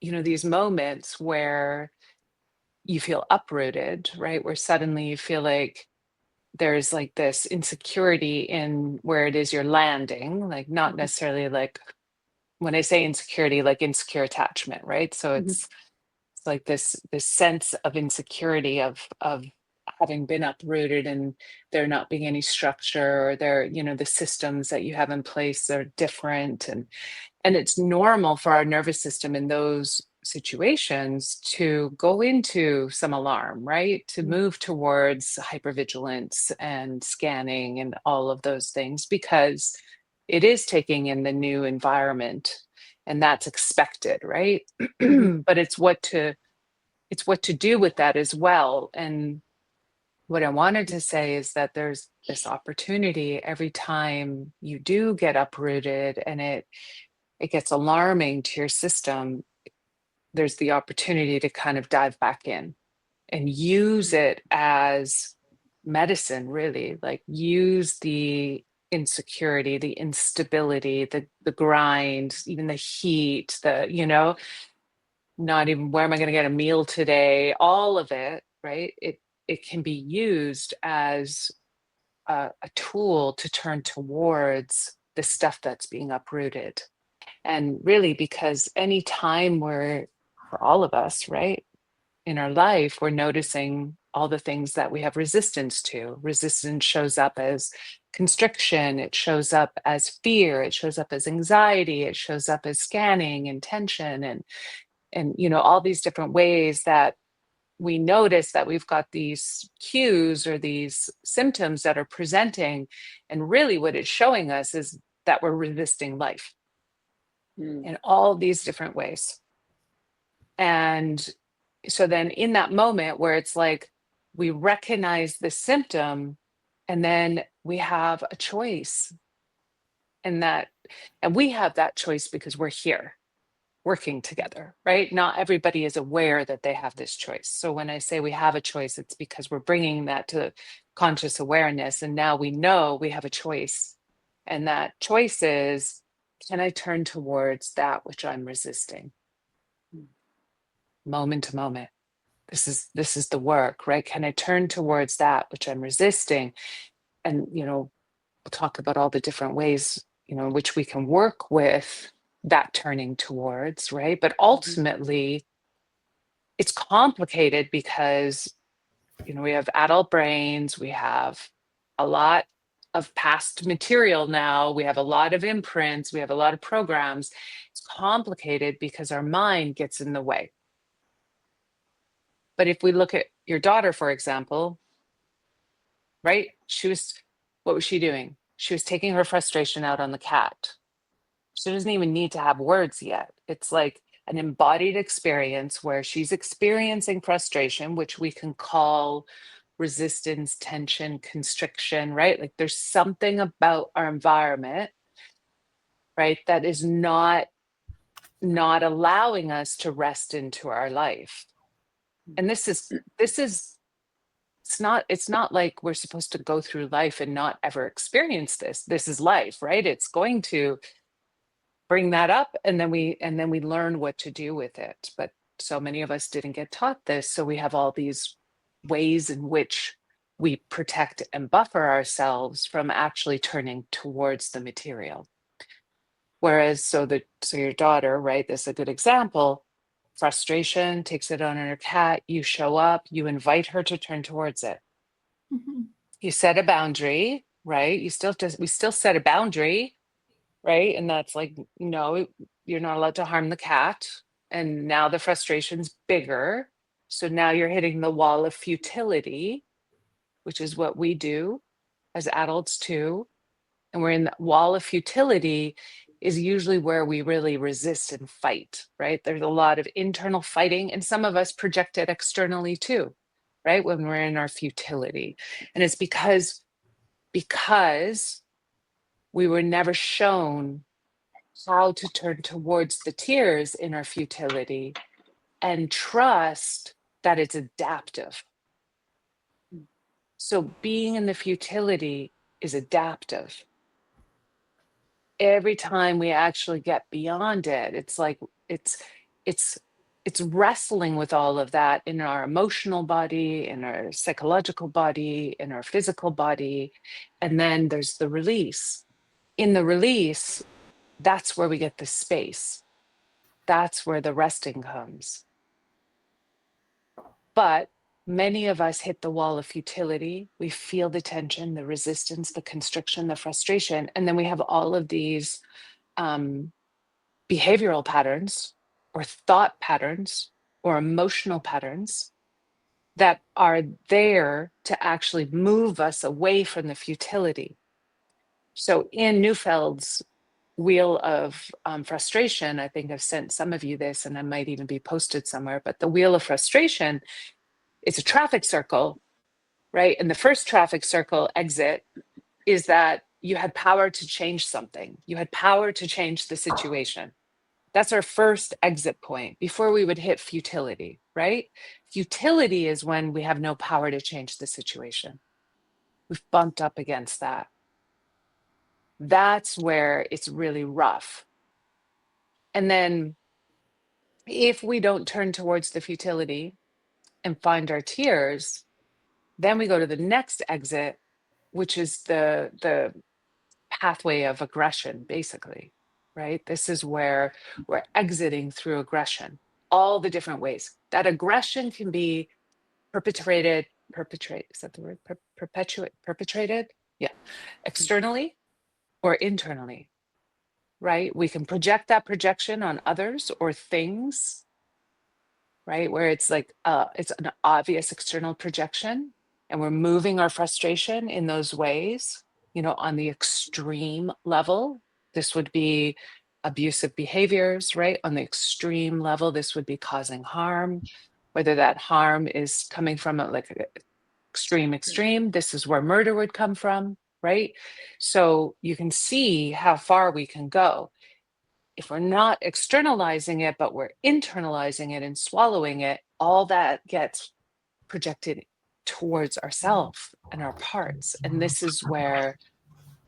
these moments where you feel uprooted, right? Where suddenly you feel like there's like this insecurity in where it is you're landing, like not Mhm. necessarily like when I say insecurity, like insecure attachment, right? So Mhm. it's like this sense of insecurity of having been uprooted and there not being any structure, or there, the systems that you have in place are different, and it's normal for our nervous system in those situations to go into some alarm, right? To Mhm. move towards hypervigilance and scanning and all of those things, because it is taking in the new environment, and that's expected, right? Mhm. But it's what to do with that as well. And what I wanted to say is that there's this opportunity every time you do get uprooted and it gets alarming to your system. There's the opportunity to kind of dive back in and use it as medicine, really. Like, use the insecurity, the instability, the grind, even the heat, not even where am I going to get a meal today, all of it, right? It can be used as a tool to turn towards the stuff that's being uprooted. And really, because any time we're, for all of us, right, in our life, we're noticing all the things that we have resistance to. Resistance shows up as constriction, it shows up as fear, it shows up as anxiety, it shows up as scanning and tension, and all these different ways that we notice that we've got these cues or these symptoms that are presenting. And really what it's showing us is that we're resisting life Mm. in all these different ways. And so then in that moment where it's like we recognize the symptom, and then we have a choice, and we have that choice because we're here working together, right? Not everybody is aware that they have this choice. So when I say we have a choice, it's because we're bringing that to conscious awareness. And now we know we have a choice. And that choice is, can I turn towards that which I'm resisting? Moment to moment. This is the work, right? Can I turn towards that which I'm resisting? And we'll talk about all the different ways, in which we can work with that turning towards, right? But Mhm. ultimately, it's complicated because, we have adult brains, we have a lot of past material now, we have a lot of imprints, we have a lot of programs. It's complicated because our mind gets in the way. But if we look at your daughter, for example, right? What was she doing? She was taking her frustration out on the cat. She doesn't even need to have words yet. It's like an embodied experience where she's experiencing frustration, which we can call resistance, tension, constriction, right? Like, there's something about our environment, right, that is not allowing us to rest into our life. And this is it's not like we're supposed to go through life and not ever experience this. This is life, right? It's going to bring that up, and then we learn what to do with it. But so many of us didn't get taught this, so we have all these ways in which we protect and buffer ourselves from actually turning towards the material. Whereas, so your daughter, right, this is a good example. Frustration takes it on her cat, you show up, you invite her to turn towards it, Mhm. you set a boundary, right? We still set a boundary, right? And that's like, no, you're not allowed to harm the cat. And now the frustration's bigger. So now you're hitting the wall of futility, which is what we do as adults too. And we're in the wall of futility is usually where we really resist and fight, right? There's a lot of internal fighting, and some of us project it externally too, right? When we're in our futility. And it's because we were never shown how to turn towards the tears in our futility and trust that it's adaptive. So being in the futility is adaptive. Every time we actually get beyond it, it's like it's it's wrestling with all of that in our emotional body, in our psychological body, in our physical body. And then there's the release. In the release, that's where we get the space. That's where the resting comes. But many of us hit the wall of futility. We feel the tension, the resistance, the constriction, the frustration. And then we have all of these behavioral patterns or thought patterns or emotional patterns that are there to actually move us away from the futility. So in Neufeld's wheel of frustration, I think I've sent some of you this, and I might even be posted somewhere, but the wheel of frustration, it's a traffic circle, right? And the first traffic circle exit is that you had power to change something. You had power to change the situation. That's our first exit point before we would hit futility, right? Futility is when we have no power to change the situation. We've bumped up against that. That's where it's really rough. And then if we don't turn towards the futility and find our tears, then we go to the next exit, which is the pathway of aggression, basically, right? This is where we're exiting through aggression, all the different ways. That aggression can be is that the word? Perpetrated? Yeah. Externally or internally, right? We can project that projection on others or things, right? Where it's like, it's an obvious external projection and we're moving our frustration in those ways, on the extreme level. This would be abusive behaviors, right? On the extreme level, this would be causing harm, whether that harm is coming from extreme, this is where murder would come from, right? So you can see how far we can go. If we're not externalizing it, but we're internalizing it and swallowing it, all that gets projected towards ourselves and our parts. And this is where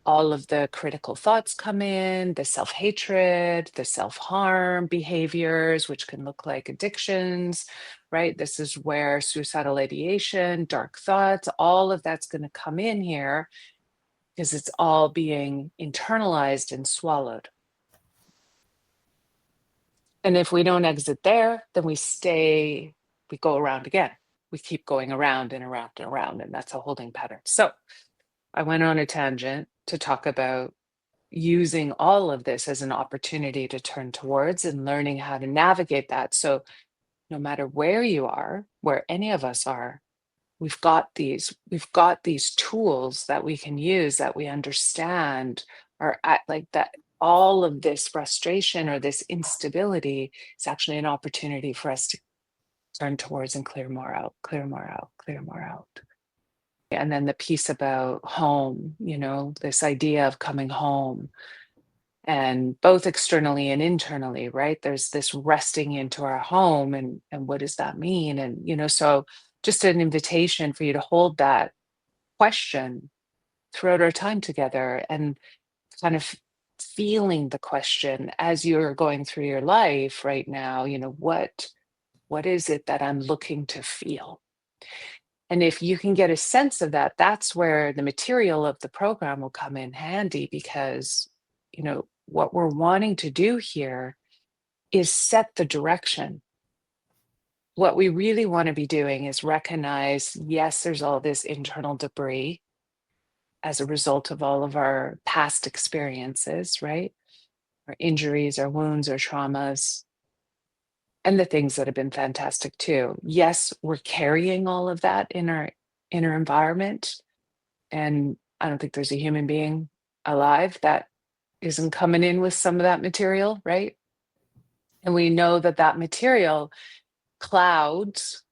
all of the critical thoughts come in, the self-hatred, the self-harm behaviors, which can look like addictions, right? This is where suicidal ideation, dark thoughts, all of that's going to come in here because it's all being internalized and swallowed. And if we don't exit there, then we go around again. We keep going around and around and around, and that's a holding pattern. So I went on a tangent to talk about using all of this as an opportunity to turn towards and learning how to navigate that. So no matter where you are, where any of us are, we've got these tools that we can use, that we understand are at like that. All of this frustration or this instability is actually an opportunity for us to turn towards and clear more out, clear more out, clear more out. And then the piece about home, this idea of coming home, and both externally and internally, right? There's this resting into our home, and what does that mean? And so just an invitation for you to hold that question throughout our time together, and kind of feeling the question as you're going through your life right now. What is it that I'm looking to feel? And if you can get a sense of that, that's where the material of the program will come in handy, because what we're wanting to do here is set the direction. What we really want to be doing is recognize, yes, there's all this internal debris as a result of all of our past experiences, right? Our injuries, our wounds, our traumas, and the things that have been fantastic too. Yes, we're carrying all of that in our inner environment. And I don't think there's a human being alive that isn't coming in with some of that material, right? And we know that that material clouds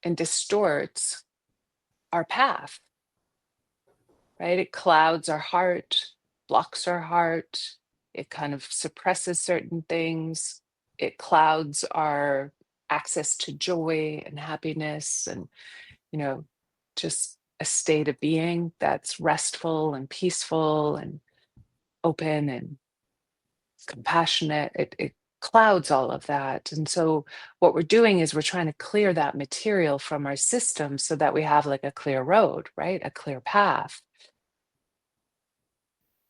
and distorts our path, right? It clouds our heart, blocks our heart. It kind of suppresses certain things. It clouds our access to joy and happiness, and, just a state of being that's restful and peaceful and open and compassionate. It clouds all of that. And so what we're doing is we're trying to clear that material from our system so that we have like a clear road, right? A clear path.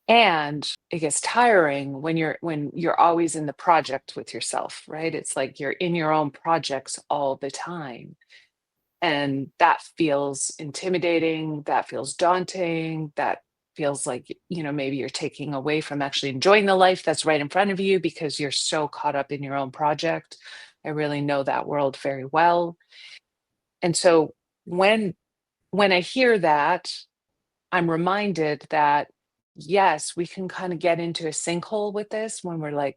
And it gets tiring when you're always in the project with yourself, right? It's like you're in your own projects all the time. And that feels intimidating, that feels daunting, that feels like, maybe you're taking away from actually enjoying the life that's right in front of you because you're so caught up in your own project. I really know that world very well. And so when I hear that, I'm reminded that yes, we can kind of get into a sinkhole with this when we're like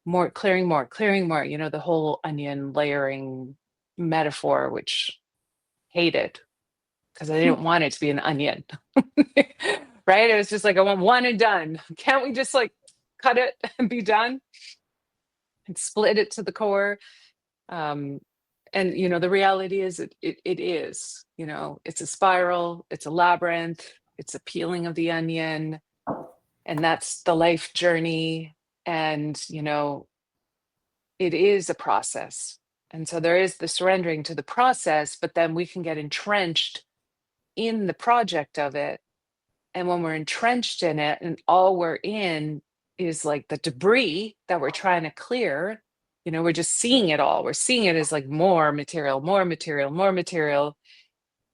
more, clearing more, the whole onion layering metaphor, which hated because I didn't want it to be an onion. Right? It was just like, I want one and done. Can't we just like cut it and be done and split it to the core? Um, and the reality is it is, it's a spiral, it's a labyrinth, it's a peeling of the onion, and that's the life journey. And it is a process. And so there is the surrendering to the process, but then we can get entrenched in the project of it. And when we're entrenched in it and all we're in is like the debris that we're trying to clear, we're just seeing it all. We're seeing it as like more material, more material, more material.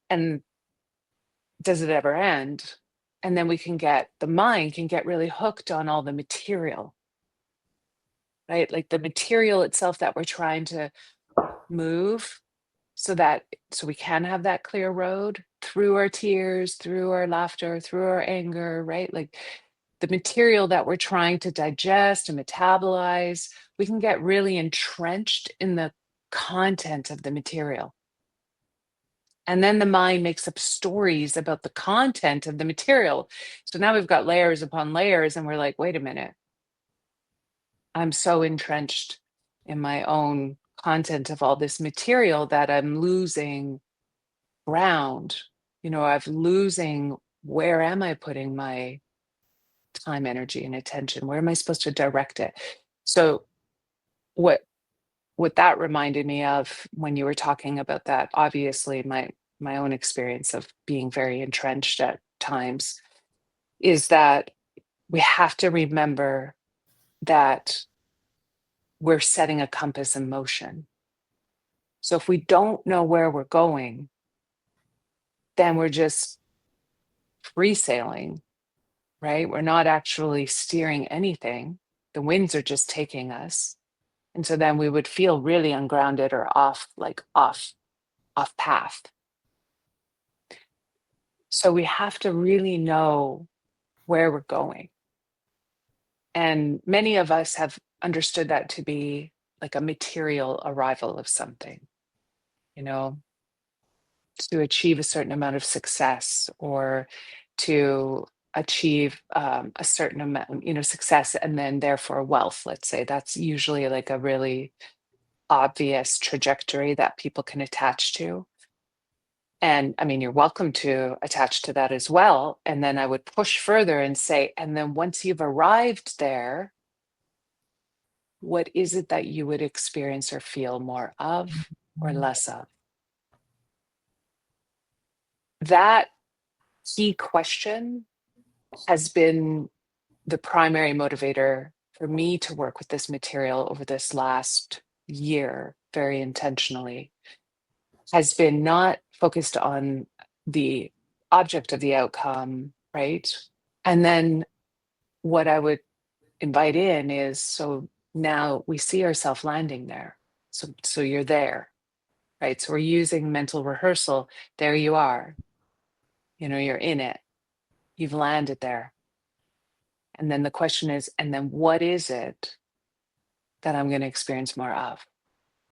And does it ever end? And then the mind can get really hooked on all the material, right? Like the material itself that we're trying to move so we can have that clear road through our tears, through our laughter, through our anger, right? Like the material that we're trying to digest and metabolize, we can get really entrenched in the content of the material. And then the mind makes up stories about the content of the material. So now we've got layers upon layers, and we're like, wait a minute. I'm so entrenched in my own content of all this material that I'm losing ground. I'm losing, where am I putting my time, energy, and attention? Where am I supposed to direct it? So what that reminded me of when you were talking about that, obviously my own experience of being very entrenched at times, is that we have to remember that we're setting a compass in motion. So if we don't know where we're going, then we're just free sailing, right? We're not actually steering anything. The winds are just taking us. And so then we would feel really ungrounded or off path. So we have to really know where we're going. And many of us have understood that to be like a material arrival of something, you know, to achieve a certain amount of success or to achieve a certain amount, success and then therefore wealth, let's say. That's usually like a really obvious trajectory that people can attach to. And I mean, you're welcome to attach to that as well. And then I would push further and say, and then once you've arrived there, what is it that you would experience or feel more of or less of? That key question has been the primary motivator for me to work with this material over this last year very intentionally, has been not focused on the object of the outcome, right? And then what I would invite in is, so now we see ourselves landing there. So you're there, right? So we're using mental rehearsal. There you are. You're in it. You've landed there. And then the question is, and then what is it that I'm going to experience more of?